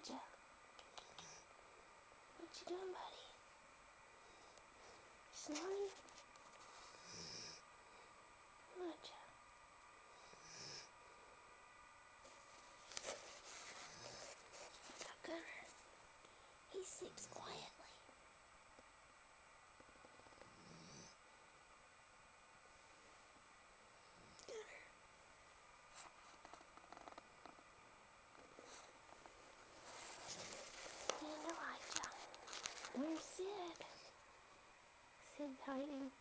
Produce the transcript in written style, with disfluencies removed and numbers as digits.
Elijah. What you doing, buddy? Snoring? Elijah. Gunner. He sleeps quietly. Gunner. And Elijah. Where's Sid? Sid's hiding.